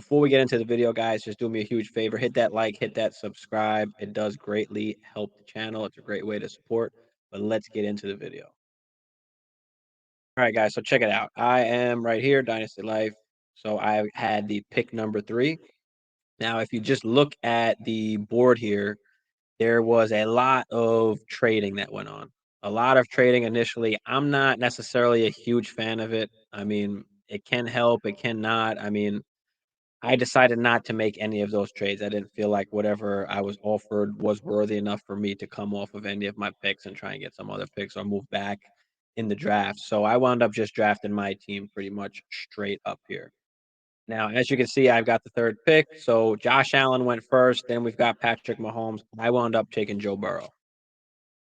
Before we get into the video, guys, just do me a huge favor. Hit that like, hit that subscribe. It does greatly help the channel. It's a great way to support. But let's get into the video. All right, guys, so check it out. I am right here, Dynasty Life. So I had the pick number 3. Now, if you just look at the board here, there was a lot of trading that went on. A lot of trading initially. I'm not necessarily a huge fan of it. I mean, it can help, it cannot. I mean, I decided not to make any of those trades. I didn't feel like whatever I was offered was worthy enough for me to come off of any of my picks and try and get some other picks or move back in the draft. So I wound up just drafting my team pretty much straight up here. Now, as you can see, I've got the 3rd pick. So Josh Allen went first. Then we've got Patrick Mahomes. I wound up taking Joe Burrow.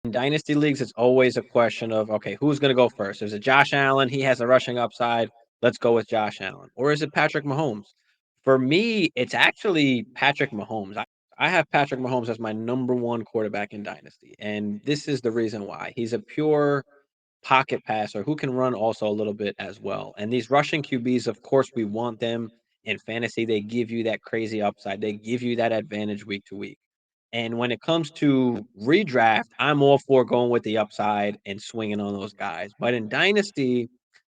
In dynasty leagues, it's always a question of, okay, who's going to go first? Is it Josh Allen? He has a rushing upside. Let's go with Josh Allen. Or is it Patrick Mahomes? For me, it's actually Patrick Mahomes. I have Patrick Mahomes as my number 1 quarterback in dynasty. And this is the reason why. He's a pure pocket passer who can run also a little bit as well. And these rushing QBs, of course, we want them in fantasy. They give you that crazy upside. They give you that advantage week to week. And when it comes to redraft, I'm all for going with the upside and swinging on those guys. But in dynasty,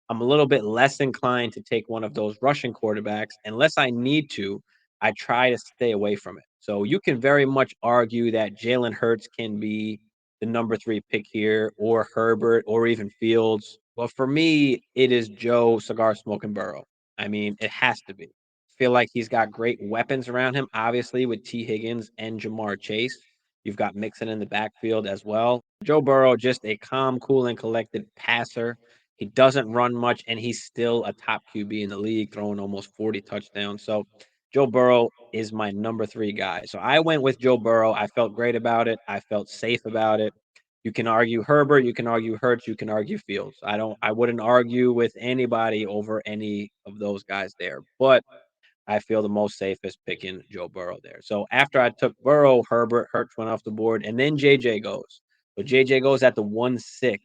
I'm a little bit less inclined to take one of those rushing quarterbacks unless I need to. I try to stay away from it. So you can very much argue that Jalen Hurts can be the number 3 pick here, or Herbert, or even Fields. But for me, it is Joe Cigar Smoking Burrow. I mean, it has to be. Feel like he's got great weapons around him, obviously, with T. Higgins and Jamar Chase. You've got Mixon in the backfield as well. Joe Burrow, just a calm, cool, and collected passer. He doesn't run much, and he's still a top QB in the league, throwing almost 40 touchdowns. So Joe Burrow is my number 3 guy. So I went with Joe Burrow. I felt great about it. I felt safe about it. You can argue Herbert, you can argue Hurts, you can argue Fields. I wouldn't argue with anybody over any of those guys there. But I feel the most safest picking Joe Burrow there. So after I took Burrow, Herbert, Hurts went off the board, and then JJ goes. So JJ goes at the 1-6.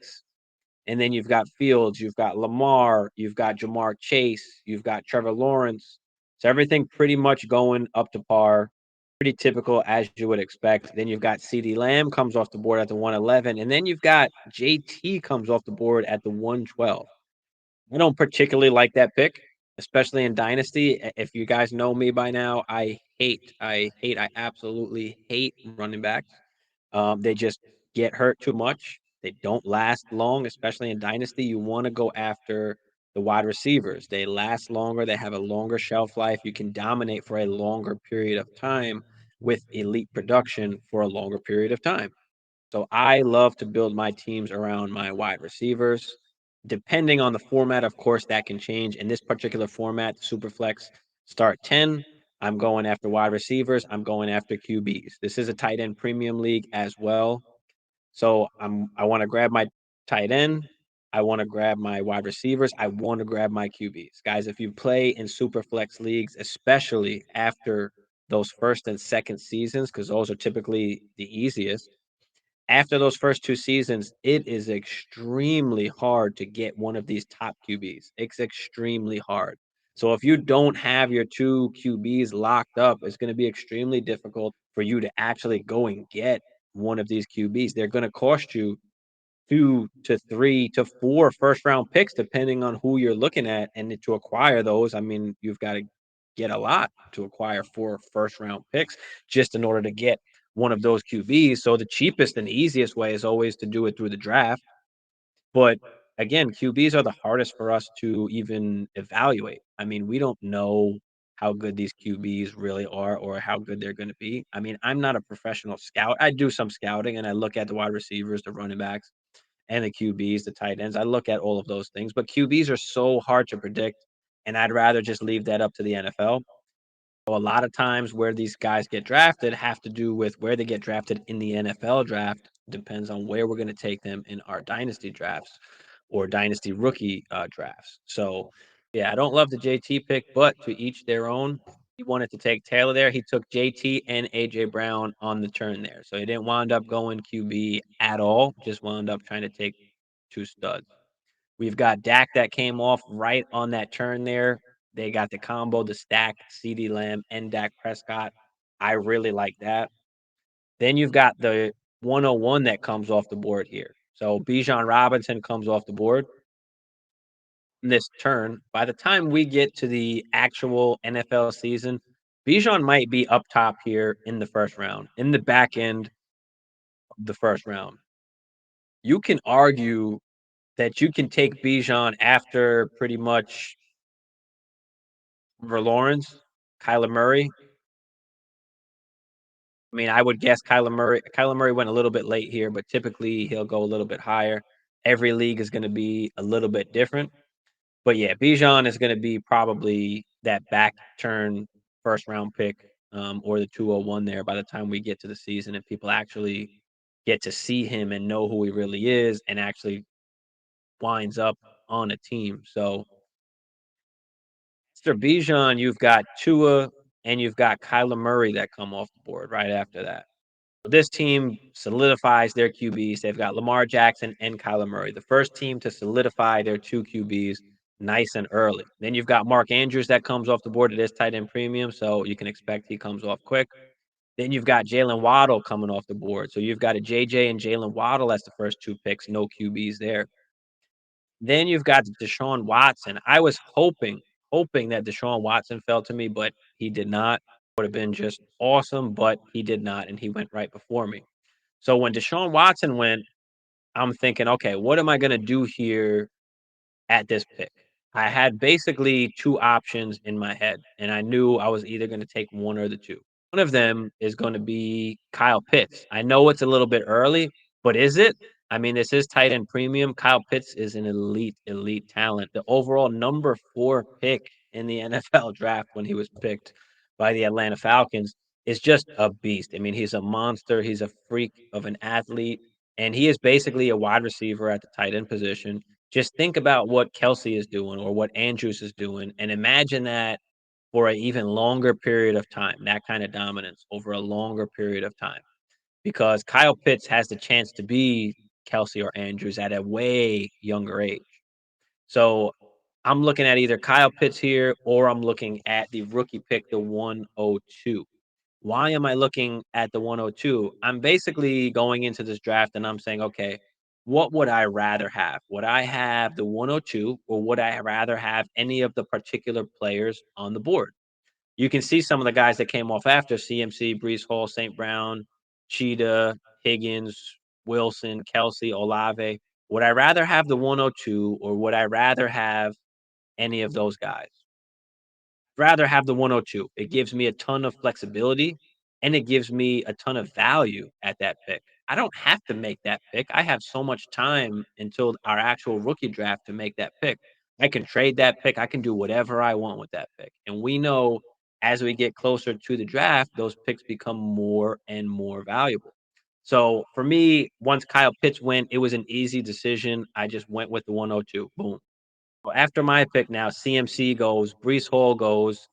And then you've got Fields, you've got Lamar, you've got Jamar Chase, you've got Trevor Lawrence. So everything pretty much going up to par, pretty typical as you would expect. Then you've got CD Lamb comes off the board at the 111, and then you've got JT comes off the board at the 112. I don't particularly like that pick, especially in Dynasty. If you guys know me by now, I absolutely hate running backs. They just get hurt too much. They don't last long, especially in Dynasty. You want to go after the wide receivers. They last longer. They have a longer shelf life. You can dominate for a longer period of time with elite production for a longer period of time. So I love to build my teams around my wide receivers. Depending on the format, of course, that can change. In this particular format, Superflex start 10. I'm going after wide receivers. I'm going after QBs. This is a tight end premium league as well. So I want to grab my tight end. I want to grab my wide receivers. I want to grab my QBs. Guys, if you play in Superflex leagues, especially after those first and second seasons, because those are typically the easiest, after those first 2 seasons, it is extremely hard to get one of these top QBs. It's extremely hard. So if you don't have your 2 QBs locked up, it's going to be extremely difficult for you to actually go and get one of these QBs. They're going to cost you 2 to 3 to 4 first round picks, depending on who you're looking at. And to acquire those, I mean, you've got to get a lot to acquire 4 first round picks just in order to get one of those QBs. So the cheapest and easiest way is always to do it through the draft. But again, QBs are the hardest for us to even evaluate. I mean, we don't know how good these QBs really are or how good they're going to be. I mean, I'm not a professional scout. I do some scouting and I look at the wide receivers, the running backs, and the QBs, the tight ends. I look at all of those things, but QBs are so hard to predict, and I'd rather just leave that up to the NFL. So a lot of times where these guys get drafted have to do with where they get drafted in the NFL draft. Depends on where we're going to take them in our dynasty drafts or dynasty rookie drafts. So, yeah, I don't love the JT pick, but to each their own. He wanted to take Taylor there. He took JT and AJ Brown on the turn there. So he didn't wind up going QB at all, just wound up trying to take 2 studs. We've got Dak that came off right on that turn there. They got the combo, the stack, CeeDee Lamb and Dak Prescott. I really like that. Then you've got the 101 that comes off the board here. So Bijan Robinson comes off the board in this turn. By the time we get to the actual NFL season, Bijan might be up top here in the first round, in the back end of the first round. You can argue that you can take Bijan after pretty much Trevor Lawrence, Kyler Murray. I mean, I would guess Kyler Murray went a little bit late here, but typically he'll go a little bit higher. Every league is gonna be a little bit different. But yeah, Bijan is gonna be probably that back turn first round pick, or the 201 there by the time we get to the season and people actually get to see him and know who he really is and actually winds up on a team. So after Bijan, you've got Tua and you've got Kyler Murray that come off the board right after that. This team solidifies their QBs. They've got Lamar Jackson and Kyler Murray, the first team to solidify their two QBs nice and early. Then you've got Mark Andrews that comes off the board at this tight end premium, so you can expect he comes off quick. Then you've got Jalen Waddle coming off the board. So you've got a JJ and Jalen Waddle as the first two picks, no QBs there. Then you've got Deshaun Watson. I was hoping that Deshaun Watson fell to me, but he did not. Would have been just awesome, but he did not, and he went right before me. So when Deshaun Watson went, I'm thinking, okay, what am I going to do here at this pick? I had basically two options in my head, and I knew I was either going to take one or the two. One of them is going to be Kyle Pitts. I know it's a little bit early, but is it? I mean, this is tight end premium. Kyle Pitts is an elite talent. The overall number 4 pick in the NFL draft when he was picked by the Atlanta Falcons is just a beast. I mean, he's a monster. He's a freak of an athlete, and he is basically a wide receiver at the tight end position. Just think about what Kelsey is doing or what Andrews is doing, and imagine that for an even longer period of time, that kind of dominance over a longer period of time. Because Kyle Pitts has the chance to be Kelsey or Andrews at a way younger age. So I'm looking at either Kyle Pitts here or I'm looking at the rookie pick, the 102. Why am I looking at the 102? I'm basically going into this draft and I'm saying, okay, what would I rather have? Would I have the 102 or would I rather have any of the particular players on the board? You can see some of the guys that came off after CMC, Brees Hall, St. Brown, Cheetah, Higgins, Wilson, Kelsey, Olave. Would I rather have the 102 or would I rather have any of those guys? Rather have the 102. It gives me a ton of flexibility and it gives me a ton of value at that pick. I don't have to make that pick. I have so much time until our actual rookie draft to make that pick. I can trade that pick. I can do whatever I want with that pick. And we know as we get closer to the draft, those picks become more and more valuable. So for me, once Kyle Pitts went, it was an easy decision. I just went with the 102. Boom. Well, after my pick now, CMC goes, Brees Hall goes,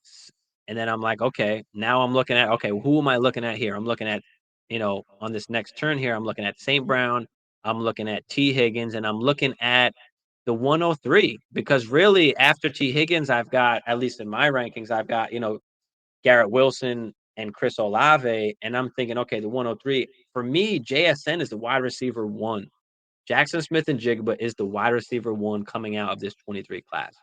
and then I'm like, okay, now I'm looking at okay, who am I looking at here? I'm looking at, on this next turn here, I'm looking at St. Brown, I'm looking at T. Higgins, and I'm looking at the 103 because really after T. Higgins, I've got, at least in my rankings, I've got, Garrett Wilson and Chris Olave, and I'm thinking, okay, the 103 for me, JSN is the wide receiver one. Jackson Smith and Jigba is the wide receiver one coming out of this 23 class.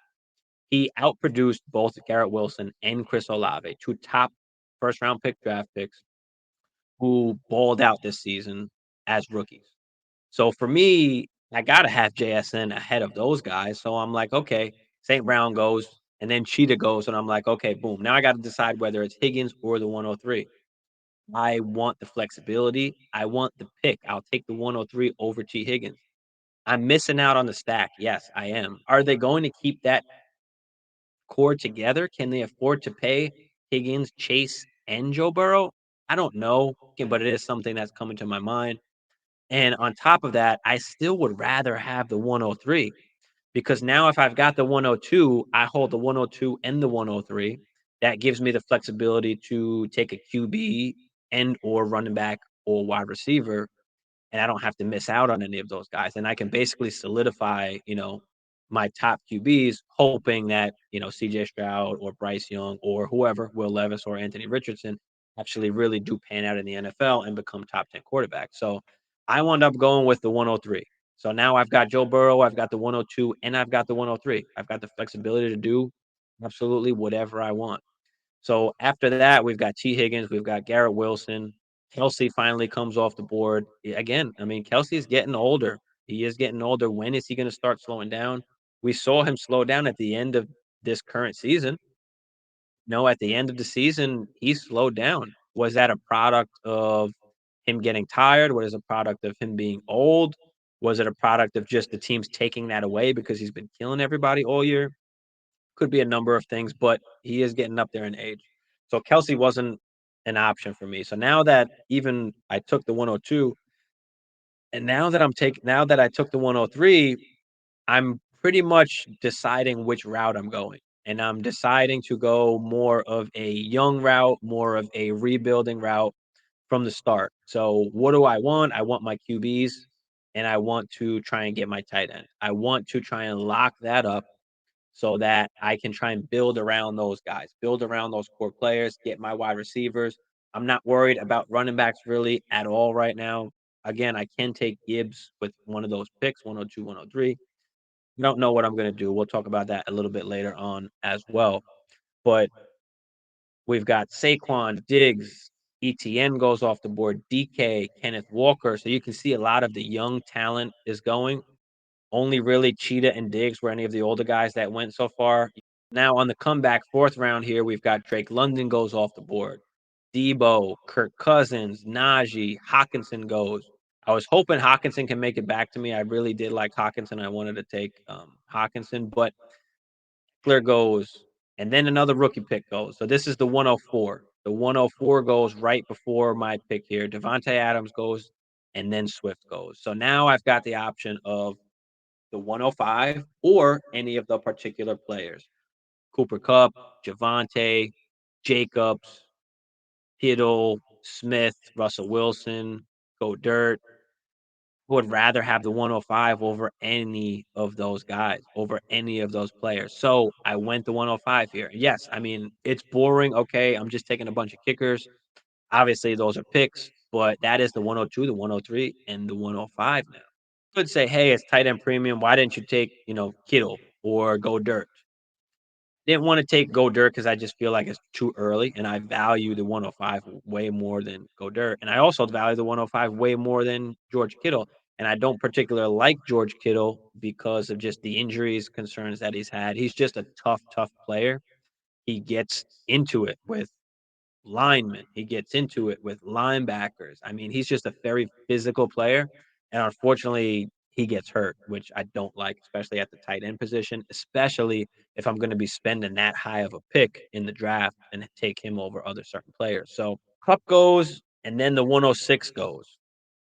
He outproduced both Garrett Wilson and Chris Olave, two top first round pick draft picks who balled out this season as rookies. So for me, I got to have JSN ahead of those guys. So I'm like, okay, St. Brown goes and then Cheetah goes. And I'm like, okay, boom. Now I got to decide whether it's Higgins or the 103. I want the flexibility. I want the pick. I'll take the 103 over T. Higgins. I'm missing out on the stack. Yes, I am. Are they going to keep that core together? Can they afford to pay Higgins, Chase, and Joe Burrow? I don't know, but it is something that's coming to my mind. And on top of that, I still would rather have the 103 because now if I've got the 102, I hold the 102 and the 103. That gives me the flexibility to take a QB and or running back or wide receiver, and I don't have to miss out on any of those guys. And I can basically solidify, my top QBs, hoping that, CJ Stroud or Bryce Young or whoever, Will Levis or Anthony Richardson, actually really do pan out in the NFL and become top 10 quarterbacks. So I wound up going with the 103. So now I've got Joe Burrow, I've got the 102, and I've got the 103. I've got the flexibility to do absolutely whatever I want. So after that, we've got T. Higgins, we've got Garrett Wilson. Kelsey finally comes off the board. Again, I mean, Kelsey's getting older. He is getting older. When is he going to start slowing down? We saw him slow down at the end of this current season. No, at the end of the season, he slowed down. Was that a product of him getting tired? Was it a product of him being old? Was it a product of just the teams taking that away because he's been killing everybody all year? Could be a number of things, but he is getting up there in age. So Kelsey wasn't an option for me. So now that even I took the 102, and now that I took the 103, I'm pretty much deciding which route I'm going. And I'm deciding to go more of a young route, more of a rebuilding route from the start. So what do I want? I want my QBs and I want to try and get my tight end. I want to try and lock that up so that I can try and build around those guys, build around those core players, get my wide receivers. I'm not worried about running backs really at all right now. Again, I can take Gibbs with one of those picks, 102, 103. I don't know what I'm going to do. We'll talk about that a little bit later on as well. But we've got Saquon, Diggs, ETN goes off the board, DK, Kenneth Walker. So you can see a lot of the young talent is going. Only really Cheetah and Diggs were any of the older guys that went so far. Now on the comeback 4th round here, we've got Drake London goes off the board. Debo, Kirk Cousins, Najee, Hawkinson goes. I was hoping Hawkinson can make it back to me. I really did like Hawkinson. I wanted to take Hawkinson, but Eckler goes, and then another rookie pick goes. So this is the 104. The 104 goes right before my pick here. Devontae Adams goes, and then Swift goes. So now I've got the option of the 105 or any of the particular players. Cooper Kupp, Javante, Jacobs, Kittle, Smith, Russell Wilson, Go Dirt. Would rather have the 105 over any of those guys, over any of those players. So I went the 105 here. Yes, I mean, it's boring. Okay, I'm just taking a bunch of kickers. Obviously, those are picks, but that is the 102, the 103, and the 105 now. Could say, hey, it's tight end premium. Why didn't you take, Kittle or Go Dirt? Didn't want to take Go Dirt because I just feel like it's too early, and I value the 105 way more than Go Dirt, and I also value the 105 way more than George Kittle. And I don't particularly like George Kittle because of just the injuries concerns that he's had. He's just a tough, tough player. He gets into it with linemen. He gets into it with linebackers. I mean, he's just a very physical player, and unfortunately, he gets hurt, which I don't like, especially at the tight end position, especially if I'm going to be spending that high of a pick in the draft and take him over other certain players. So Cup goes, and then the 106 goes.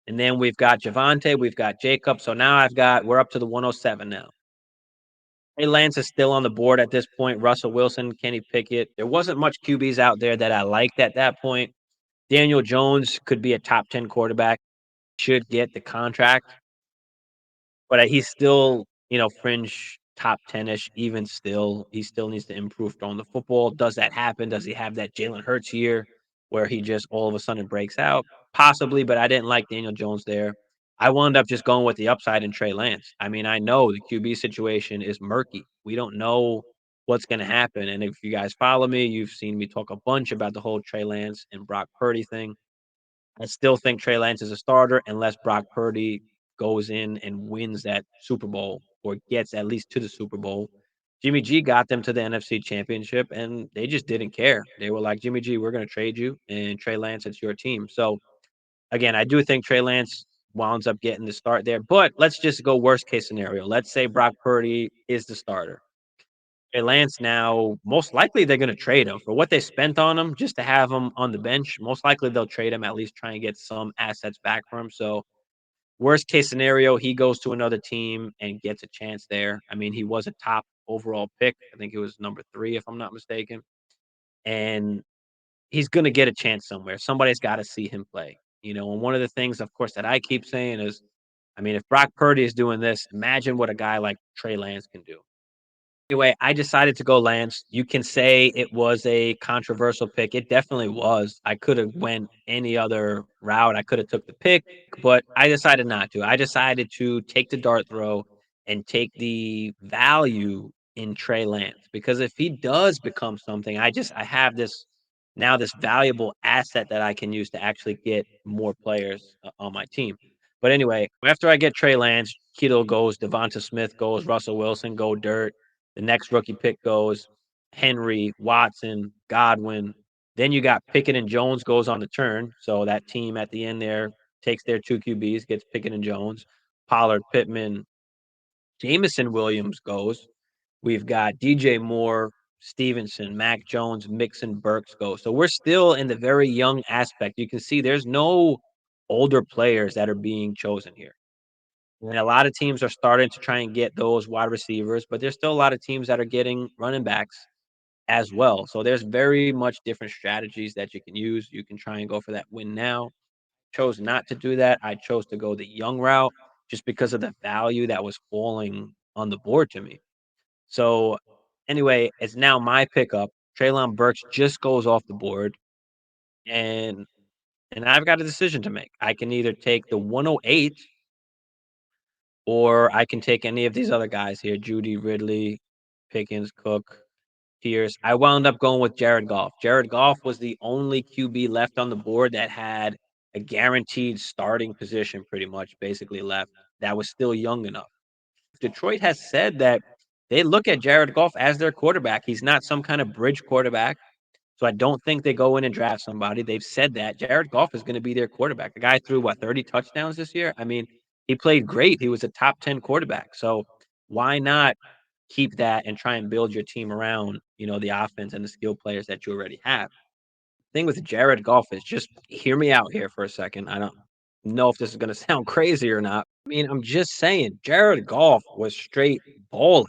And then we've got Javante, we've got Jacob. So now we're up to the 107 now. Trey Lance is still on the board at this point. Russell Wilson, Kenny Pickett. There wasn't much QBs out there that I liked at that point. Daniel Jones could be a top 10 quarterback, should get the contract, but he's still, fringe top 10-ish even still. He still needs to improve throwing the football. Does that happen? Does he have that Jalen Hurts year where he just all of a sudden breaks out? Possibly, but I didn't like Daniel Jones there. I wound up just going with the upside in Trey Lance. I mean, I know the QB situation is murky. We don't know what's going to happen. And if you guys follow me, you've seen me talk a bunch about the whole Trey Lance and Brock Purdy thing. I still think Trey Lance is a starter unless Brock Purdy goes in and wins that Super Bowl or gets at least to the Super Bowl. Jimmy G got them to the NFC Championship, and they just didn't care. They were like, Jimmy G, we're going to trade you, and Trey Lance, it's your team. So, again, I do think Trey Lance winds up getting the start there, but let's just go worst case scenario. Let's say Brock Purdy is the starter. Trey Lance now, most likely they're going to trade him for what they spent on him just to have him on the bench. Most likely they'll trade him, at least try and get some assets back for him. So, worst case scenario, he goes to another team and gets a chance there. I mean, he was a top overall pick. I think it was number 3, if I'm not mistaken. And he's going to get a chance somewhere. Somebody's got to see him play. And one of the things, of course, that I keep saying is I mean, if Brock Purdy is doing this, imagine what a guy like Trey Lance can do. Anyway, I decided to go Lance. You can say it was a controversial pick. It definitely was. I could have went any other route. I could have took the pick, but I decided not to. I decided to take the dart throw and take the value in Trey Lance because if he does become something, I have this valuable asset that I can use to actually get more players on my team. But anyway, after I get Trey Lance, Kittle goes, Devonta Smith goes, Russell Wilson go dirt. The next rookie pick goes Henry, Watson, Godwin. Then you got Pickett and Jones goes on the turn. So that team at the end there takes their two QBs, gets Pickett and Jones. Pollard, Pittman, Jameson Williams goes. We've got DJ Moore, Stevenson, Mac Jones, Mixon, Burks go. So we're still in the very young aspect. You can see there's no older players that are being chosen here. And a lot of teams are starting to try and get those wide receivers, but there's still a lot of teams that are getting running backs as well. So there's very much different strategies that you can use. You can try and go for that win now. Chose not to do that. I chose to go the young route just because of the value that was falling on the board to me. So anyway, it's now my pickup. Traylon Burks just goes off the board, and I've got a decision to make. I can either take the 108 or I can take any of these other guys here, Judy, Ridley, Pickens, Cook, Pierce. I wound up going with Jared Goff. Jared Goff was the only QB left on the board that had a guaranteed starting position pretty much basically left that was still young enough. Detroit has said that they look at Jared Goff as their quarterback. He's not some kind of bridge quarterback. So I don't think they go in and draft somebody. They've said that Jared Goff is going to be their quarterback. The guy threw what 30 touchdowns this year. I mean, he played great. He was a top 10 quarterback. So why not keep that and try and build your team around, the offense and the skill players that you already have. Thing with Jared Goff is just hear me out here for a second. I don't know if this is going to sound crazy or not. I mean, I'm just saying Jared Goff was straight balling.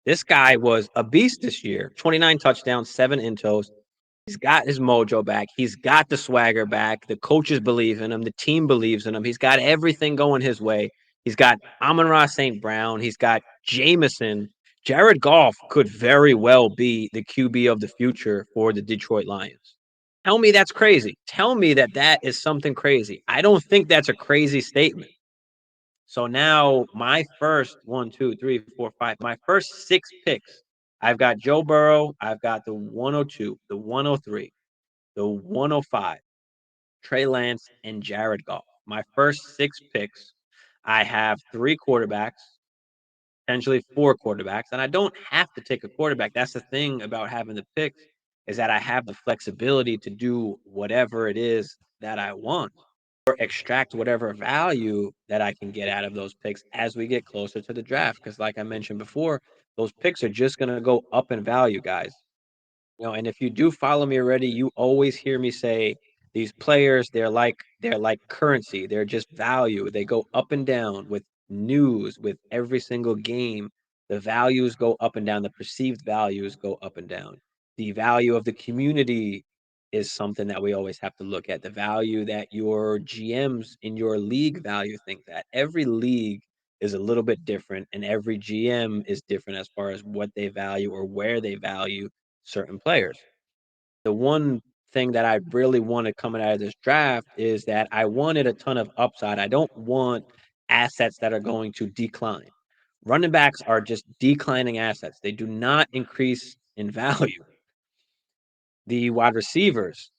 This guy was a beast this year. 29 touchdowns, 7 intos. He's got his mojo back. He's got the swagger back. The coaches believe in him. The team believes in him. He's got everything going his way. He's got Amon-Ra St. Brown. He's got Jameson. Jared Goff could very well be the QB of the future for the Detroit Lions. Tell me that's crazy. Tell me that that is something crazy. I don't think that's a crazy statement. So now my first one, two, three, four, five, my first 6 picks, I've got Joe Burrow, I've got the 102, the 103, the 105, Trey Lance, and Jared Goff. My first 6 picks, I have 3 quarterbacks, potentially 4 quarterbacks, and I don't have to take a quarterback. That's the thing about having the picks is that I have the flexibility to do whatever it is that I want or extract whatever value that I can get out of those picks as we get closer to the draft. Because, like I mentioned before, those picks are just going to go up in value, guys. And if you do follow me already, you always hear me say these players, they're like currency. They're just value. They go up and down with news, with every single game. The values go up and down. The perceived values go up and down. The value of the community is something that we always have to look at. The value that your GMs in your league value think that every league is a little bit different and every GM is different as far as what they value or where they value certain players. The one thing that I really wanted coming out of this draft is that I wanted a ton of upside. I don't want assets that are going to decline. Running backs are just declining assets. They do not increase in value. The wide receivers,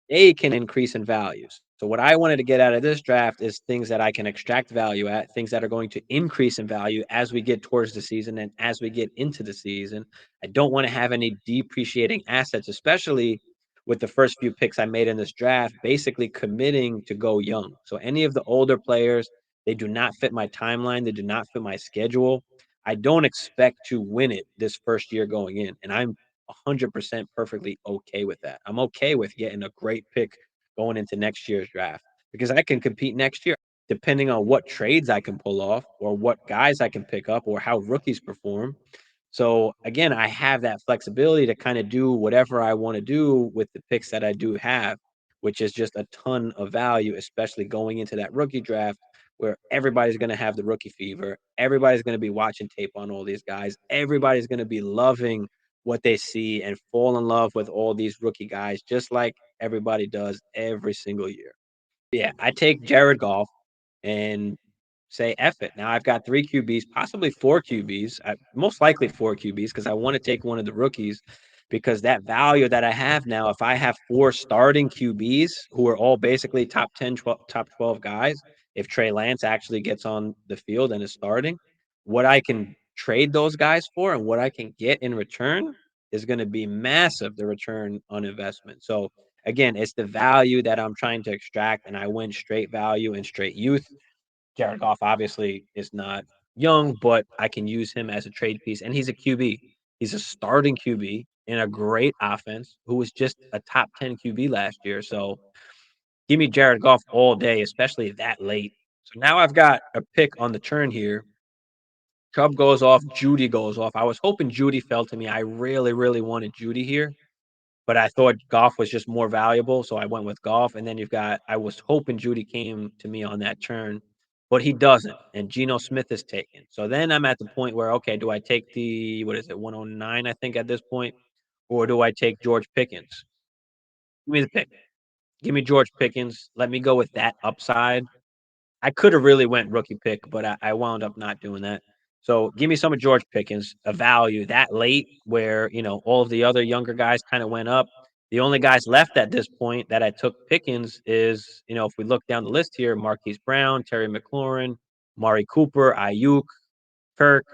they can increase in values. So what I wanted to get out of this draft is things that I can extract value at, things that are going to increase in value as we get towards the season and as we get into the season. I don't want to have any depreciating assets, especially with the first few picks I made in this draft, basically committing to go young. So any of the older players, they do not fit my timeline, they do not fit my schedule. I don't expect to win it this first year going in, and I'm 100% perfectly okay with that. I'm okay with getting a great pick going into next year's draft because I can compete next year depending on what trades I can pull off or what guys I can pick up or how rookies perform. So again, I have that flexibility to kind of do whatever I want to do with the picks that I do have, which is just a ton of value, especially going into that rookie draft where everybody's gonna have the rookie fever. Everybody's gonna be watching tape on all these guys. Everybody's gonna be loving what they see and fall in love with all these rookie guys, just like everybody does every single year. Yeah, I take Jared Goff and say, "F it." Now I've got 3 QBs, possibly 4 QBs, most likely 4 QBs because I wanna take one of the rookies because that value that I have now, if I have 4 starting QBs who are all basically top 10, top 12 guys, if Trey Lance actually gets on the field and is starting, what I can trade those guys for and what I can get in return is gonna be massive, the return on investment. So, again, it's the value that I'm trying to extract, and I went straight value and straight youth. Jared Goff obviously is not young, but I can use him as a trade piece, and he's a QB. He's a starting QB in a great offense who was just a top 10 QB last year. So give me Jared Goff all day, especially that late. So now I've got a pick on the turn here. Chubb goes off, Judy goes off. I was hoping Judy fell to me. I really, really wanted Judy here. But I thought Goff was just more valuable, so I went with Goff, and then you've got I was hoping Judy came to me on that turn, but he doesn't, and Geno Smith is taken. So then I'm at the point where, okay, do I take the what is it, 109, I think, at this point, or do I take George Pickens? Give me the pick. Give me George Pickens. Let me go with that upside. I could have really went rookie pick, but I wound up not doing that. So give me some of George Pickens, a value that late where, all of the other younger guys kind of went up. The only guys left at this point that I took Pickens is, if we look down the list here, Marquise Brown, Terry McLaurin, Mari Cooper, Ayuk, Kirk,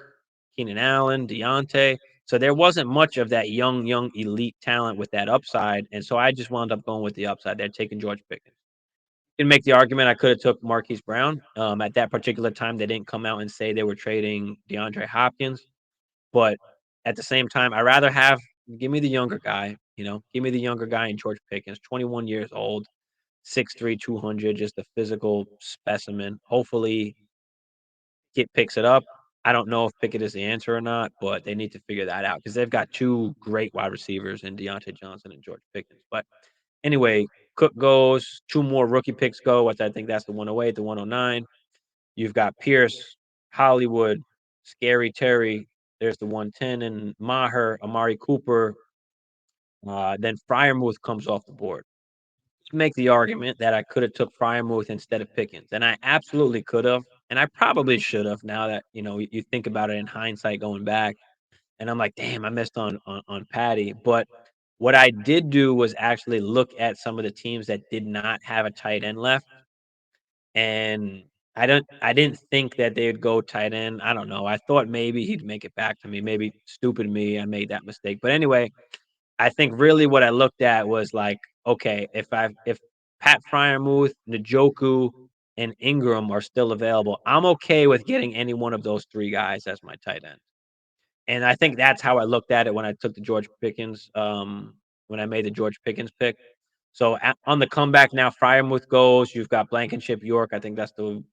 Keenan Allen, Deontay. So there wasn't much of that young elite talent with that upside. And so I just wound up going with the upside there, taking George Pickens. Can make the argument I could have took Marquise Brown. At that particular time, they didn't come out and say they were trading DeAndre Hopkins, but at the same time, I rather have give me the younger guy. Give me the younger guy in George Pickens, 21 years old, 6'3", 200, just a physical specimen. Hopefully, Pickett picks it up. I don't know if Pickett is the answer or not, but they need to figure that out because they've got two great wide receivers in Deontay Johnson and George Pickens. But anyway, Cook goes, 2 more rookie picks go, which I think that's the 108, the 109. You've got Pierce, Hollywood, Scary Terry. There's the 110 and Maher, Amari Cooper. Then Fryermuth comes off the board. Make the argument that I could have took Fryermuth instead of Pickens, and I absolutely could have, and I probably should have. Now that you think about it in hindsight, going back, and I'm like, damn, I missed on Patty. But what I did do was actually look at some of the teams that did not have a tight end left, and I didn't think that they'd go tight end. I don't know. I thought maybe he'd make it back to me. Maybe stupid me, I made that mistake. But anyway, I think really what I looked at was like, okay, if Pat Fryermuth, Njoku, and Ingram are still available, I'm okay with getting any one of those 3 guys as my tight end. And I think that's how I looked at it when I took the George Pickens, when I made the George Pickens pick. So on the comeback now, Fryermuth goes. You've got Blankenship York. I think that's the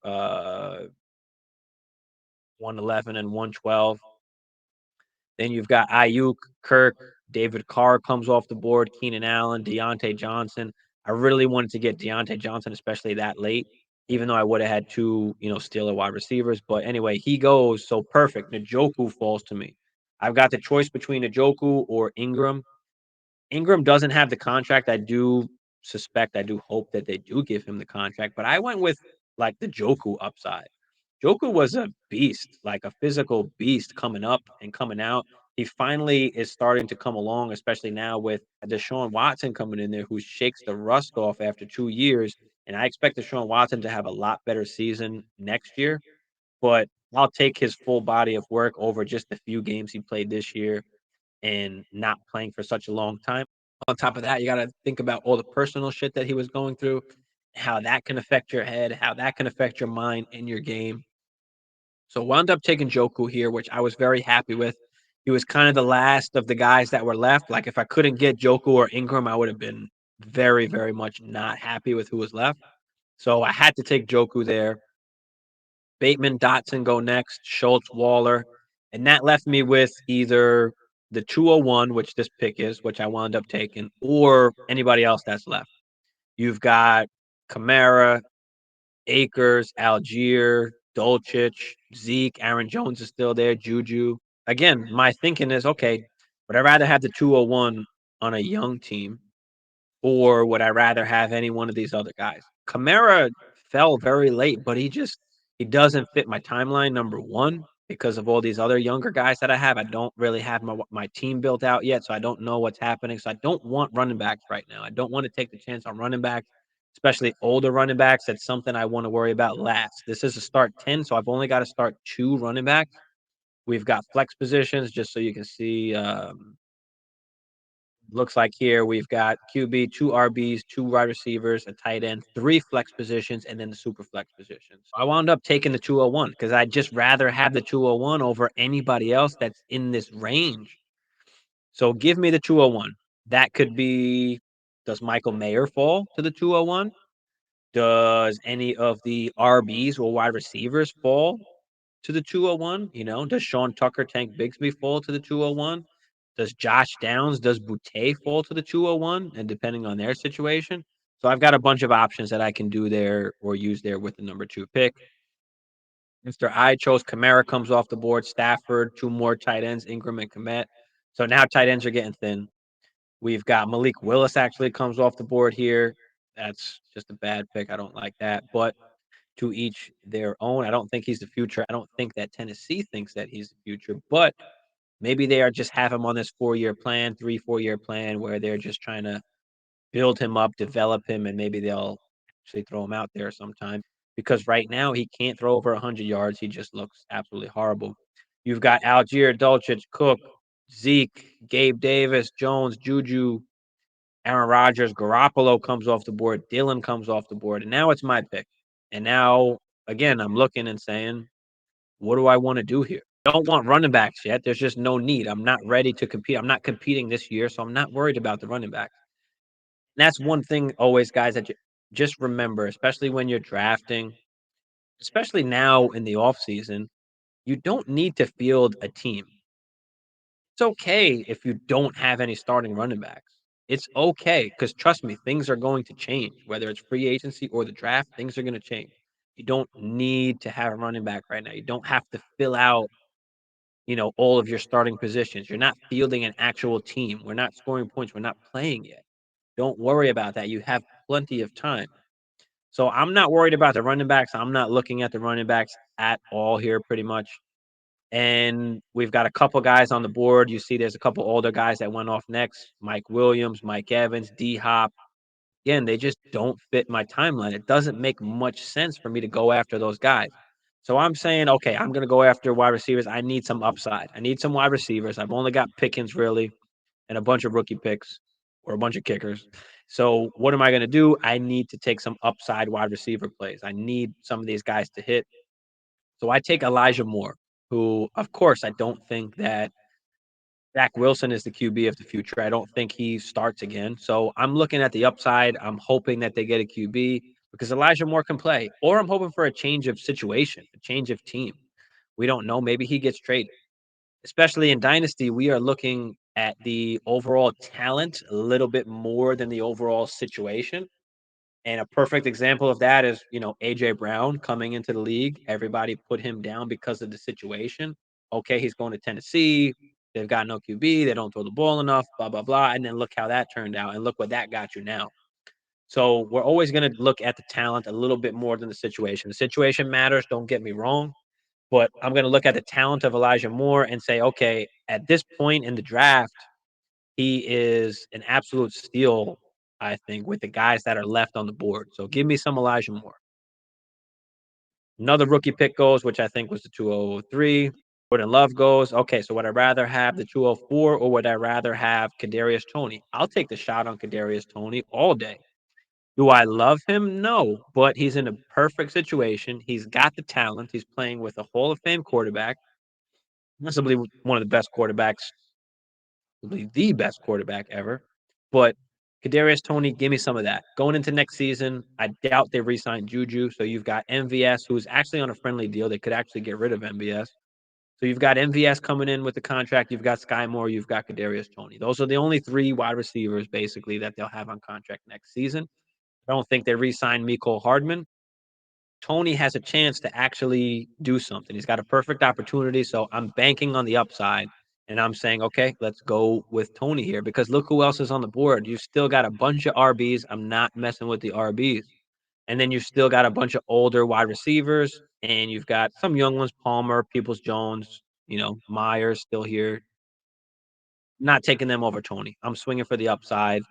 111 and 112. Then you've got Ayuk, Kirk, David Carr comes off the board, Keenan Allen, Deontay Johnson. I really wanted to get Deontay Johnson, especially that late, even though I would have had 2, Steeler wide receivers. But anyway, he goes, so perfect. Njoku falls to me. I've got the choice between Njoku or Ingram. Ingram doesn't have the contract. I do hope that they do give him the contract, but I went with like the Joku upside. Joku was a beast, like a physical beast coming up and coming out. He finally is starting to come along, especially now with Deshaun Watson coming in there, who shakes the rust off after 2 years. And I expect Deshaun Watson to have a lot better season next year. But I'll take his full body of work over just the few games he played this year and not playing for such a long time. On top of that, you got to think about all the personal shit that he was going through, how that can affect your head, how that can affect your mind and your game. So wound up taking Joku here, which I was very happy with. He was kind of the last of the guys that were left. Like if I couldn't get Joku or Ingram, I would have been very, very much not happy with who was left. So I had to take Joku there. Bateman, Dotson go next, Schultz, Waller. And that left me with either the 201, which this pick is, which I wound up taking, or anybody else that's left. You've got Kamara, Akers, Algier, Dolchich, Zeke, Aaron Jones is still there, Juju. Again, my thinking is, okay, would I rather have the 201 on a young team, or would I rather have any one of these other guys? Kamara fell very late, but he doesn't fit my timeline, number 1, because of all these other younger guys that I have. I don't really have my team built out yet, so I don't know what's happening. So I don't want running backs right now. I don't wanna take the chance on running backs, especially older running backs. That's something I wanna worry about last. This is a start 10, so I've only gotta start 2 running backs. We've got flex positions just so you can see, looks like here we've got QB, 2 RBs, 2 wide receivers, a tight end, 3 flex positions, and then the super flex positions. So I wound up taking the 201 because I'd just rather have the 201 over anybody else that's in this range. So give me the 201. That could be, does Michael Mayer fall to the 201? Does any of the RBs or wide receivers fall to the 201? Does Sean Tucker, Tank Bigsby fall to the 201? Does Josh Downs, does Boutte fall to the 201? And depending on their situation. So I've got a bunch of options that I can do there or use there with the number 2 pick. Mr. I chose Kamara comes off the board, Stafford, 2 more tight ends, Ingram and Komet. So now tight ends are getting thin. We've got Malik Willis actually comes off the board here. That's just a bad pick. I don't like that. But to each their own. I don't think he's the future. I don't think that Tennessee thinks that he's the future, but maybe they are just have him on this 4-year plan, 3, 4-year plan where they're just trying to build him up, develop him, and maybe they'll actually throw him out there sometime. Because right now he can't throw over 100 yards. He just looks absolutely horrible. You've got Algier, Dulcich, Cook, Zeke, Gabe Davis, Jones, Juju, Aaron Rodgers, Garoppolo comes off the board, Dylan comes off the board, and now it's my pick. And now, again, I'm looking and saying, what do I want to do here? I don't want running backs yet. There's just no need. I'm not ready to compete. I'm not competing this year, so I'm not worried about the running backs. And that's one thing always, guys, that you just remember, especially when you're drafting, especially now in the off season, you don't need to field a team. It's okay if you don't have any starting running backs. It's okay because trust me, things are going to change. Whether it's free agency or the draft, things are going to change. You don't need to have a running back right now. You don't have to fill out, all of your starting positions. You're not fielding an actual team. We're not scoring points. We're not playing yet. Don't worry about that. You have plenty of time. So I'm not worried about the running backs. I'm not looking at the running backs at all here, pretty much. And we've got a couple guys on the board. You see there's a couple older guys that went off next. Mike Williams, Mike Evans, D-Hop. Again, they just don't fit my timeline. It doesn't make much sense for me to go after those guys. So I'm saying, okay, I'm going to go after wide receivers. I need some upside. I need some wide receivers. I've only got Pickens really and a bunch of rookie picks or a bunch of kickers. So what am I going to do? I need to take some upside wide receiver plays. I need some of these guys to hit. So I take Elijah Moore, who, of course, I don't think that Zach Wilson is the QB of the future. I don't think he starts again. So I'm looking at the upside. I'm hoping that they get a QB because Elijah Moore can play, or I'm hoping for a change of situation, a change of team. We don't know. Maybe he gets traded. Especially in Dynasty, we are looking at the overall talent a little bit more than the overall situation. And a perfect example of that is, AJ Brown coming into the league. Everybody put him down because of the situation. Okay, he's going to Tennessee. They've got no QB. They don't throw the ball enough, blah, blah, blah. And then look how that turned out. And look what that got you now. So we're always going to look at the talent a little bit more than the situation. The situation matters. Don't get me wrong. But I'm going to look at the talent of Elijah Moore and say, okay, at this point in the draft, he is an absolute steal, I think, with the guys that are left on the board. So give me some Elijah Moore. Another rookie pick goes, which I think was the 203. Jordan Love goes. Okay, so would I rather have the 204 or would I rather have Kadarius Toney? I'll take the shot on Kadarius Toney all day. Do I love him? No, but he's in a perfect situation. He's got the talent. He's playing with a Hall of Fame quarterback, possibly one of the best quarterbacks, probably the best quarterback ever. But Kadarius Toney, give me some of that. Going into next season, I doubt they re-sign Juju. So you've got MVS, who's actually on a friendly deal. They could actually get rid of MVS. So you've got MVS coming in with the contract. You've got Sky Moore. You've got Kadarius Toney. Those are the only 3 wide receivers basically that they'll have on contract next season. I don't think they re-sign Mecole Hardman. Tony has a chance to actually do something. He's got a perfect opportunity, so I'm banking on the upside, and I'm saying, "Okay, let's go with Tony here," because look who else is on the board. You still got a bunch of RBs. I'm not messing with the RBs. And then you've still got a bunch of older wide receivers, and you've got some young ones, Palmer, Peoples-Jones, Myers still here. Not taking them over Tony. I'm swinging for the upside.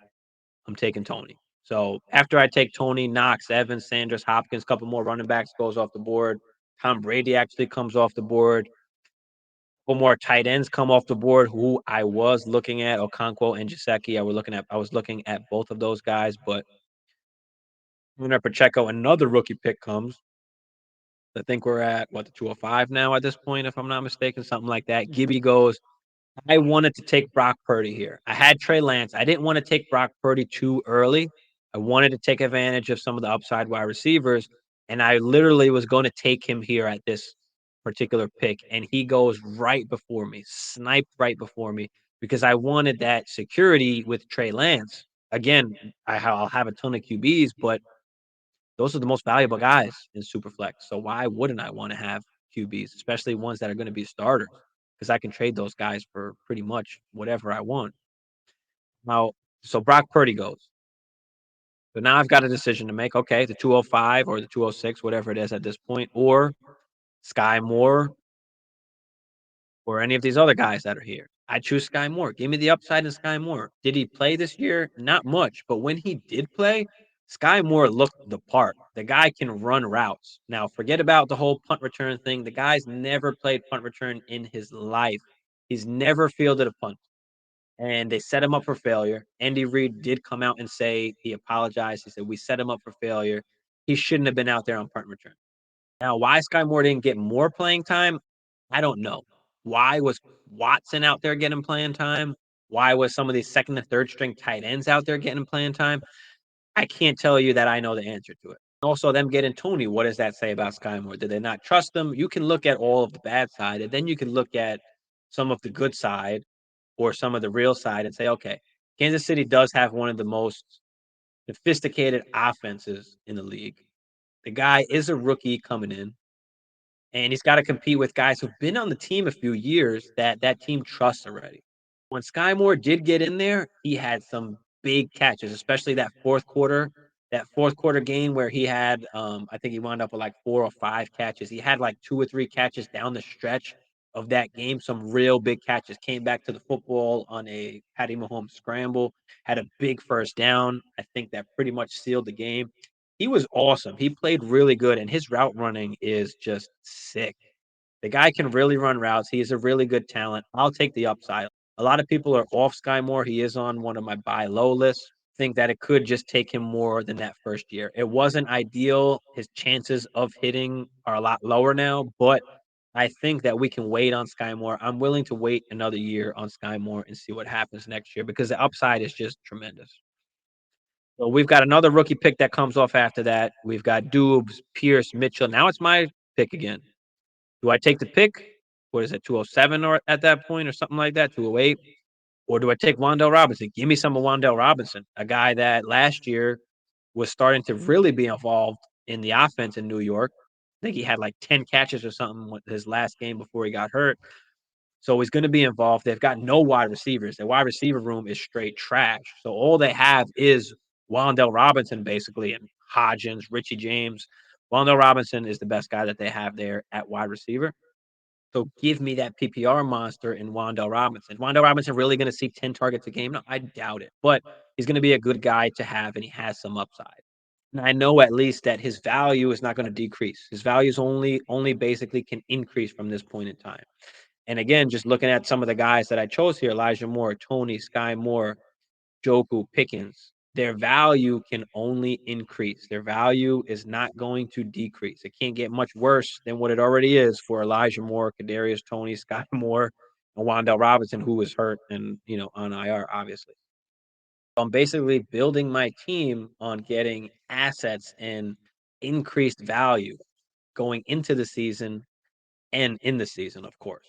I'm taking Tony. So after I take Tony, Knox, Evans, Sanders, Hopkins, couple more running backs goes off the board. Tom Brady actually comes off the board. Couple more tight ends come off the board who I was looking at, Okonkwo and Gesicki. I was looking at both of those guys, but Hunter Pacheco, another rookie pick comes. I think we're at what, the 205 now at this point, if I'm not mistaken, something like that. Gibby goes, I wanted to take Brock Purdy here. I had Trey Lance. I didn't want to take Brock Purdy too early. I wanted to take advantage of some of the upside wide receivers, and I literally was going to take him here at this particular pick, and he goes right before me, sniped right before me, because I wanted that security with Trey Lance. Again, I'll have a ton of QBs, but those are the most valuable guys in Superflex. So why wouldn't I want to have QBs, especially ones that are going to be starters? Because I can trade those guys for pretty much whatever I want. Now, so Brock Purdy goes. So now I've got a decision to make. Okay, the 205 or the 206, whatever it is at this point, or Sky Moore or any of these other guys that are here. I choose Sky Moore. Give me the upside in Sky Moore. Did he play this year? Not much, but when he did play, Sky Moore looked the part. The guy can run routes. Now, forget about the whole punt return thing. The guy's never played punt return in his life. He's never fielded a punt, and they set him up for failure. Andy Reid did come out and say he apologized. He said, "We set him up for failure. He shouldn't have been out there on punt return." Now, why Sky Moore didn't get more playing time, I don't know. Why was Watson out there getting playing time? Why was some of these second and third string tight ends out there getting playing time? I can't tell you that I know the answer to it. Also, them getting Tony, what does that say about Sky Moore? Did they not trust him? You can look at all of the bad side, and then you can look at some of the good side or some of the real side and say, okay, Kansas City does have one of the most sophisticated offenses in the league. The guy is a rookie coming in, and he's got to compete with guys who've been on the team a few years that team trusts already. When Sky Moore did get in there, he had some big catches, especially that fourth quarter game where he had, I think he wound up with like 4 or 5 catches. He had like 2 or 3 catches down the stretch of that game, some real big catches. Came back to the football on a Patty Mahomes scramble, had a big first down. I think that pretty much sealed the game. He was awesome. He played really good, and his route running is just sick. The guy can really run routes. He is a really good talent. I'll take the upside. A lot of people are off Sky Moore. He is on one of my buy low lists. Think that it could just take him more than that first year. It wasn't ideal. His chances of hitting are a lot lower now, but I think that we can wait on Sky Moore. I'm willing to wait another year on Sky Moore and see what happens next year because the upside is just tremendous. So we've got another rookie pick that comes off after that. We've got Dubes, Pierce, Mitchell. Now it's my pick again. Do I take the pick? What is it, 207 or at that point or something like that, 208? Or do I take Wan'Dale Robinson? Give me some of Wan'Dale Robinson, a guy that last year was starting to really be involved in the offense in New York. I think he had like 10 catches or something with his last game before he got hurt. So he's going to be involved. They've got no wide receivers. Their wide receiver room is straight trash. So all they have is Wan'Dale Robinson, basically, and Hodgins, Richie James. Wan'Dale Robinson is the best guy that they have there at wide receiver. So give me that PPR monster in Wan'Dale Robinson. Wan'Dale Robinson really going to see 10 targets a game? No, I doubt it. But he's going to be a good guy to have, and he has some upside. And I know at least that his value is not going to decrease. His values only basically can increase from this point in time. And again, just looking at some of the guys that I chose here, Elijah Moore, Tony, Sky Moore, Joku, Pickens, their value can only increase. Their value is not going to decrease. It can't get much worse than what it already is for Elijah Moore, Kadarius Toney, Sky Moore, and Wan'Dale Robinson, who was hurt and on IR, obviously. I'm basically building my team on getting assets and increased value going into the season and in the season, of course.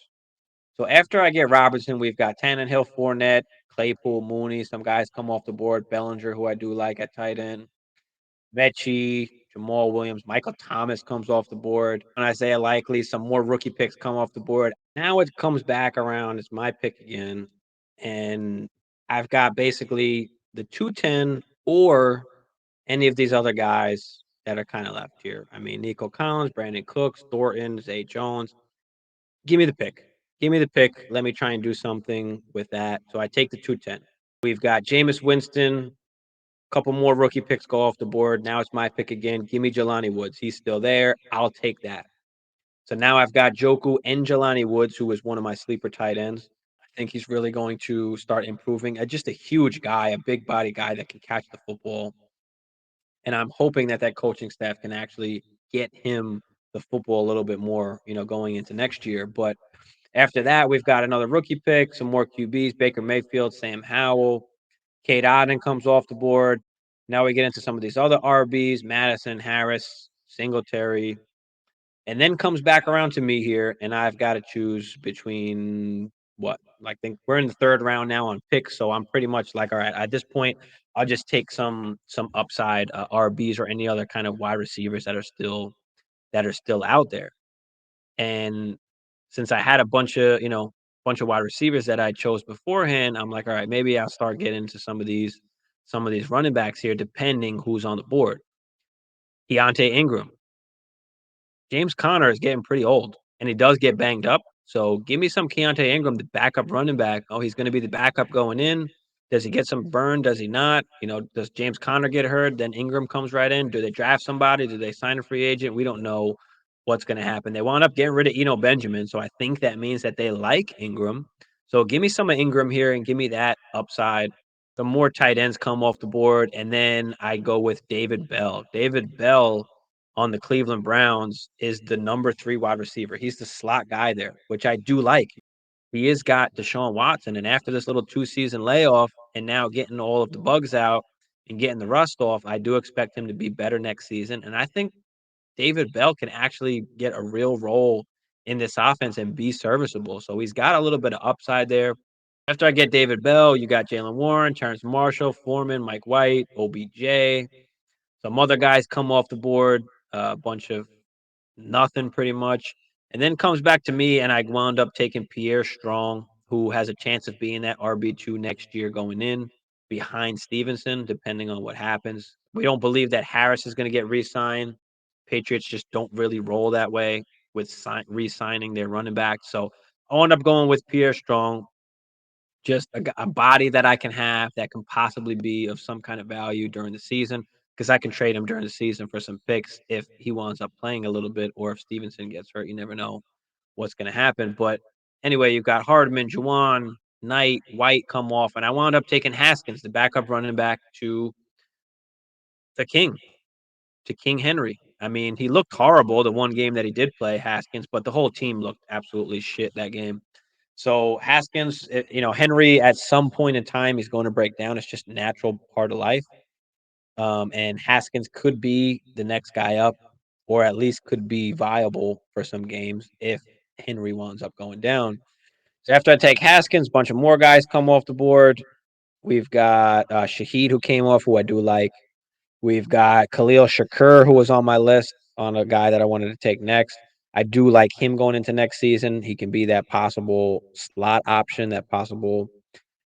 So after I get Robinson, we've got Tannehill, Fournette, Claypool, Mooney. Some guys come off the board. Bellinger, who I do like at tight end. Mechie, Jamal Williams, Michael Thomas comes off the board, and Isaiah Likely, some more rookie picks come off the board. Now it comes back around. It's my pick again. And I've got basically the 210 or any of these other guys that are kind of left here. I mean, Nico Collins, Brandon Cooks, Thornton, Zay Jones. Give me the pick. Give me the pick. Let me try and do something with that. So I take the 210. We've got Jameis Winston. A couple more rookie picks go off the board. Now it's my pick again. Give me Jelani Woods. He's still there. I'll take that. So now I've got Joku and Jelani Woods, who was one of my sleeper tight ends. I think he's really going to start improving. Just a huge guy, a big body guy that can catch the football. And I'm hoping that that coaching staff can actually get him the football a little bit more, going into next year. But after that, we've got another rookie pick, some more QBs, Baker Mayfield, Sam Howell, Cade Otton comes off the board. Now we get into some of these other RBs, Madison, Harris, Singletary, and then comes back around to me here, and I've got to choose between what? I think we're in the third round now on picks, so I'm pretty much like, all right, at this point, I'll just take some upside RBs or any other kind of wide receivers that are still out there. And since I had a bunch of wide receivers that I chose beforehand, I'm like, all right, maybe I'll start getting into some of these running backs here, depending who's on the board. Deontay Ingram, James Conner is getting pretty old, and he does get banged up. So give me some Keontae Ingram, the backup running back. Oh, he's going to be the backup going in. Does he get some burn? Does he not? Does James Conner get hurt? Then Ingram comes right in. Do they draft somebody? Do they sign a free agent? We don't know what's going to happen. They wound up getting rid of Eno Benjamin, so I think that means that they like Ingram. So give me some of Ingram here and give me that upside. Some more tight ends come off the board, and then I go with David Bell. David Bell on the Cleveland Browns is the number 3 wide receiver. He's the slot guy there, which I do like. He has got Deshaun Watson, and after this little 2-season layoff and now getting all of the bugs out and getting the rust off, I do expect him to be better next season. And I think David Bell can actually get a real role in this offense and be serviceable. So he's got a little bit of upside there. After I get David Bell, you got Jalen Warren, Terrence Marshall, Foreman, Mike White, OBJ. Some other guys come off the board, a bunch of nothing pretty much. And then comes back to me, and I wound up taking Pierre Strong, who has a chance of being that RB2 next year going in behind Stevenson, depending on what happens. We don't believe that Harris is going to get re-signed. Patriots just don't really roll that way with re-signing their running back. So I wound up going with Pierre Strong, just a body that I can have that can possibly be of some kind of value during the season, because I can trade him during the season for some picks if he winds up playing a little bit, or if Stevenson gets hurt. You never know what's going to happen. But anyway, you've got Hardman, Juwan, Knight, White come off, and I wound up taking Haskins, the backup running back to King Henry. I mean, he looked horrible the one game that he did play, Haskins, but the whole team looked absolutely shit that game. So Haskins, Henry at some point in time he's going to break down. It's just a natural part of life. And Haskins could be the next guy up, or at least could be viable for some games if Henry winds up going down. So after I take Haskins, a bunch of more guys come off the board. We've got Shaheed, who came off, who I do like. We've got Khalil Shakur, who was on my list, on a guy that I wanted to take next. I do like him going into next season. He can be that possible slot option, that possible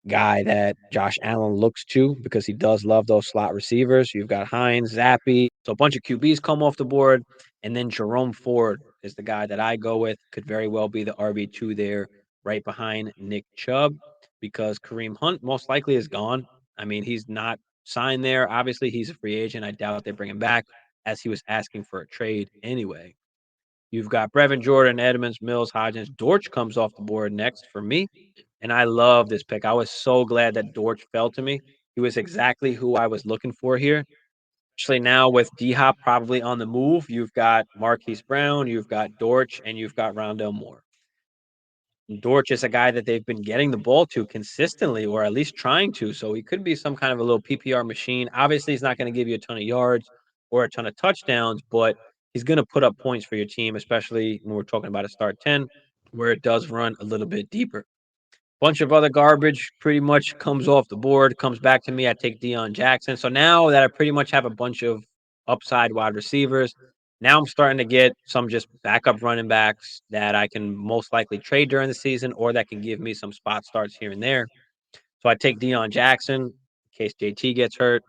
guy that Josh Allen looks to, because he does love those slot receivers. You've got Hines, Zappy. So a bunch of QBs come off the board. And then Jerome Ford is the guy that I go with. Could very well be the RB2 there, right behind Nick Chubb, because Kareem Hunt most likely is gone. I mean, he's not signed there. Obviously, he's a free agent. I doubt they bring him back, as he was asking for a trade anyway. You've got Brevin Jordan, Edmonds, Mills, Hodgins. Dortch comes off the board next for me, and I love this pick. I was so glad that Dortch fell to me. He was exactly who I was looking for here. Especially now with D-Hop probably on the move, you've got Marquise Brown, you've got Dortch, and you've got Rondell Moore. Dortch is a guy that they've been getting the ball to consistently, or at least trying to. So he could be some kind of a little PPR machine. Obviously, he's not going to give you a ton of yards or a ton of touchdowns, but he's going to put up points for your team, especially when we're talking about a start 10, where it does run a little bit deeper. Bunch of other garbage pretty much comes off the board, comes back to me. I take Deion Jackson. So now that I pretty much have a bunch of upside wide receivers. Now I'm starting to get some just backup running backs that I can most likely trade during the season or that can give me some spot starts here and there. So I take Deion Jackson in case JT gets hurt.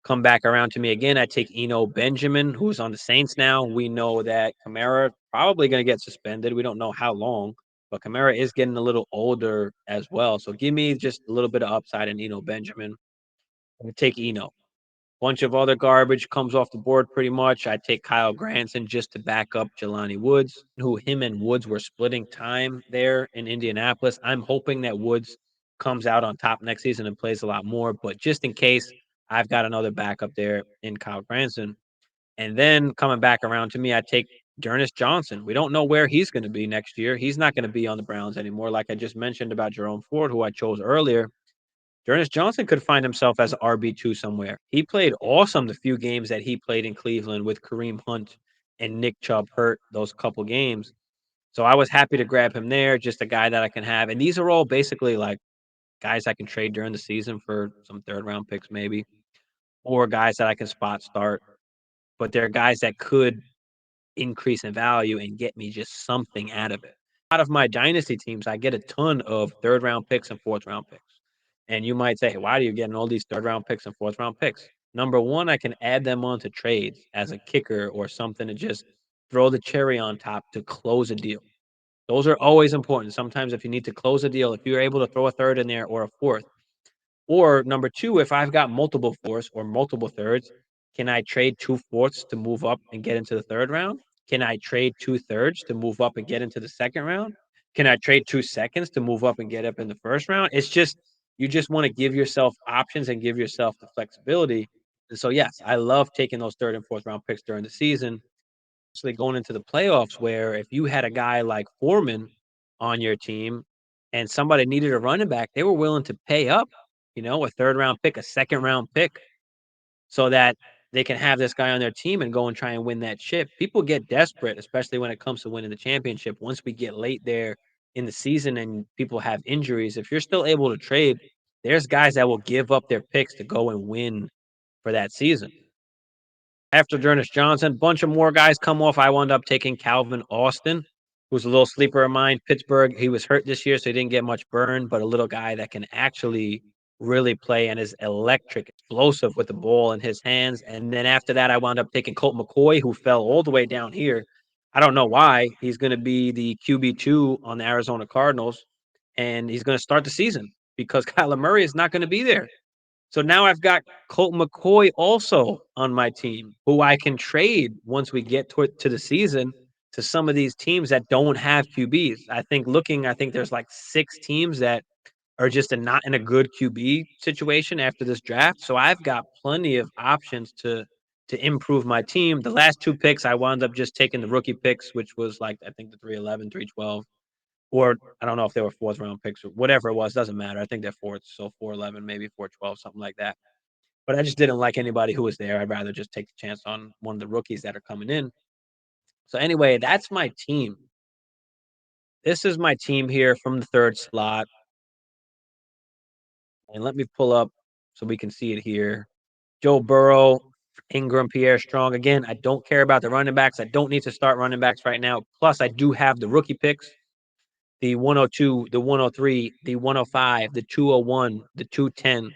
Come back around to me again. I take Eno Benjamin, who's on the Saints now. We know that Kamara probably going to get suspended. We don't know how long, but Kamara is getting a little older as well. So give me just a little bit of upside in Eno Benjamin. I take Eno. Bunch of other garbage comes off the board pretty much. I take Kyle Granson just to back up Jelani Woods, who him and Woods were splitting time there in Indianapolis. I'm hoping that Woods comes out on top next season and plays a lot more, but just in case, I've got another backup there in Kyle Granson. And then coming back around to me, I take Dearness Johnson. We don't know where he's going to be next year. He's not going to be on the Browns anymore, like I just mentioned about Jerome Ford, who I chose earlier. Dearness Johnson could find himself as an RB2 somewhere. He played awesome the few games that he played in Cleveland with Kareem Hunt and Nick Chubb hurt those couple games. So I was happy to grab him there, just a guy that I can have. And these are all basically like guys I can trade during the season for some third round picks, maybe, or guys that I can spot start. But they're guys that could increase in value and get me just something out of it. Out of my dynasty teams, I get a ton of third round picks and fourth round picks. And you might say, hey, why are you getting all these third round picks and fourth round picks? Number one, I can add them onto trades as a kicker or something to just throw the cherry on top to close a deal. Those are always important. Sometimes if you need to close a deal, if you're able to throw a third in there or a fourth, or number two, if I've got multiple fourths or multiple thirds, can I trade two fourths to move up and get into the third round? Can I trade two thirds to move up and get into the second round? Can I trade 2 seconds to move up and get up in the first round? It's just, you just want to give yourself options and give yourself the flexibility. And so, yes, I love taking those third and fourth round picks during the season, especially going into the playoffs, where if you had a guy like Foreman on your team and somebody needed a running back, they were willing to pay up, a third round pick, a second round pick, so that they can have this guy on their team and go and try and win that chip. People get desperate, especially when it comes to winning the championship. Once we get late there in the season and people have injuries, if you're still able to trade, there's guys that will give up their picks to go and win for that season. After Dearness Johnson, a bunch of more guys come off. I wound up taking Calvin Austin, who's a little sleeper of mine. Pittsburgh, he was hurt this year, so he didn't get much burn, but a little guy that can actually really play and is electric, explosive with the ball in his hands. And then after that, I wound up taking Colt McCoy, who fell all the way down here. I don't know why. He's going to be the QB2 on the Arizona Cardinals, and he's going to start the season because Kyler Murray is not going to be there. So now I've got Colt McCoy also on my team, who I can trade once we get to the season to some of these teams that don't have QBs. I think there's like 6 teams that are just not in a good QB situation after this draft. So I've got plenty of options to improve my team. The last 2 picks, I wound up just taking the rookie picks, which was like I think the 311, 312, or I don't know if they were fourth round picks or whatever it was. Doesn't matter. I think they're fourth, so 411, maybe 412, something like that. But I just didn't like anybody who was there. I'd rather just take the chance on one of the rookies that are coming in. So anyway, that's my team. This is my team here from the third slot. And let me pull up so we can see it here. Joe Burrow, Ingram, Pierre Strong. Again, I don't care about the running backs. I don't need to start running backs right now. Plus, I do have the rookie picks, the 102, the 103, the 105, the 201, the 210,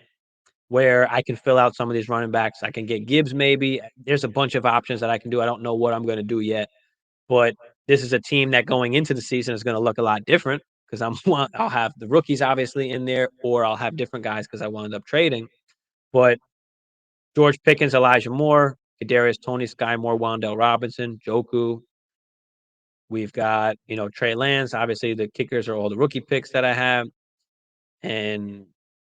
where I can fill out some of these running backs. I can get Gibbs maybe. There's a bunch of options that I can do. I don't know what I'm going to do yet, but this is a team that going into the season is going to look a lot different because I'll have the rookies obviously in there, or I'll have different guys because I wound up trading. But George Pickens, Elijah Moore, Kadarius Toney, Sky Moore, Wan'Dale Robinson, Joku. We've got, Trey Lance. Obviously, the kickers are all the rookie picks that I have. And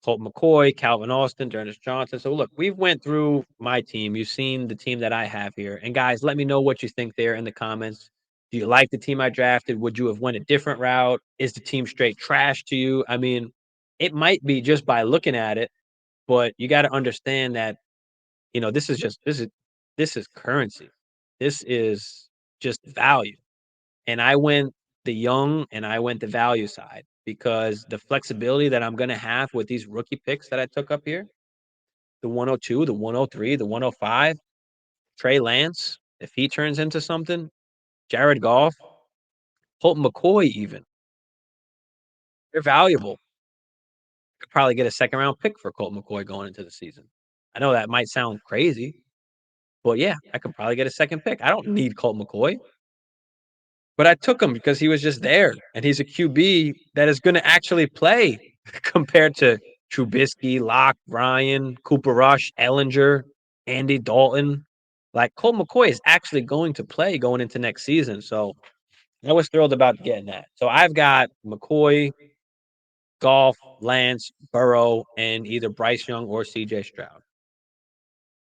Colt McCoy, Calvin Austin, Dearness Johnson. So, look, we've went through my team. You've seen the team that I have here. And, guys, let me know what you think there in the comments. Do you like the team I drafted? Would you have went a different route? Is the team straight trash to you? I mean, it might be just by looking at it, but you got to understand that this is currency. This is just value. And I went the young and I went the value side because the flexibility that I'm going to have with these rookie picks that I took up here, the 102, the 103, the 105, Trey Lance, if he turns into something, Jared Goff, Colt McCoy even, they're valuable. Could probably get a second round pick for Colt McCoy going into the season. I know that might sound crazy, but yeah, I could probably get a second pick. I don't need Colt McCoy, but I took him because he was just there, and he's a QB that is going to actually play compared to Trubisky, Locke, Ryan, Cooper Rush, Ellinger, Andy Dalton. Like Colt McCoy is actually going to play going into next season, so I was thrilled about getting that. So I've got McCoy, Golf, Lance, Burrow, and either Bryce Young or CJ Stroud,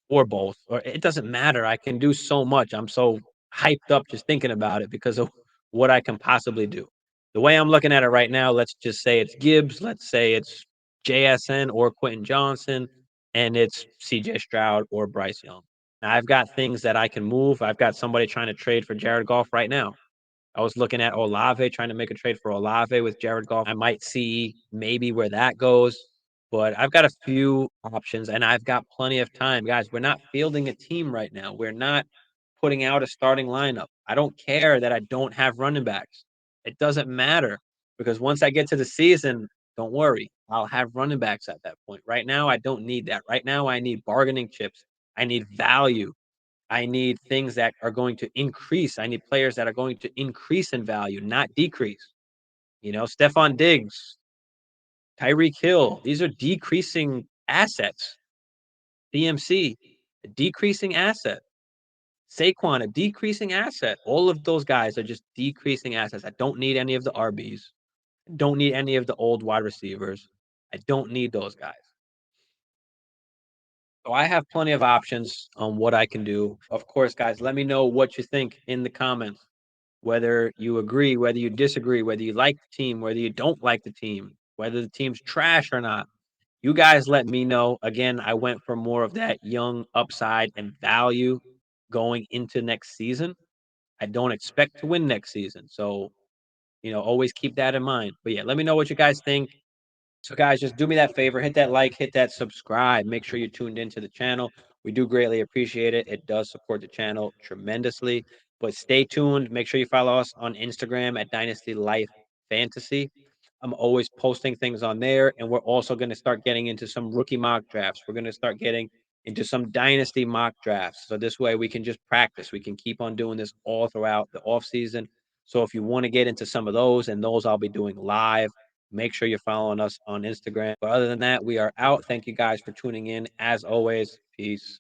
or both, or it doesn't matter. I can do so much. I'm so hyped up just thinking about it because of what I can possibly do. The way I'm looking at it right now, let's just say it's Gibbs, let's say it's JSN or Quentin Johnson, and it's CJ Stroud or Bryce Young. Now, I've got things that I can move. I've got somebody trying to trade for Jared Goff right now. I was looking at Olave, trying to make a trade for Olave with Jared Goff. I might see maybe where that goes, but I've got a few options and I've got plenty of time. Guys, we're not fielding a team right now. We're not putting out a starting lineup. I don't care that I don't have running backs. It doesn't matter because once I get to the season, don't worry, I'll have running backs at that point. Right now, I don't need that. Right now, I need bargaining chips. I need value. I need things that are going to increase. I need players that are going to increase in value, not decrease. Stephon Diggs, Tyreek Hill, these are decreasing assets. DMC, a decreasing asset. Saquon, a decreasing asset. All of those guys are just decreasing assets. I don't need any of the RBs. I don't need any of the old wide receivers. I don't need those guys. So I have plenty of options on what I can do. Of course, guys, let me know what you think in the comments. Whether you agree, whether you disagree, whether you like the team, whether you don't like the team, whether the team's trash or not. You guys let me know. Again, I went for more of that young upside and value going into next season. I don't expect to win next season. So, always keep that in mind. But yeah, let me know what you guys think. So, guys, just do me that favor, hit that like, hit that subscribe. Make sure you're tuned into the channel. We do greatly appreciate it. It does support the channel tremendously. But stay tuned. Make sure you follow us on Instagram at Dynasty Life Fantasy. I'm always posting things on there, and we're also going to start getting into some rookie mock drafts. We're going to start getting into some dynasty mock drafts. So this way we can just practice. We can keep on doing this all throughout the off season. So if you want to get into some of those, and those I'll be doing live, make sure you're following us on Instagram. But other than that, we are out. Thank you guys for tuning in. As always, peace.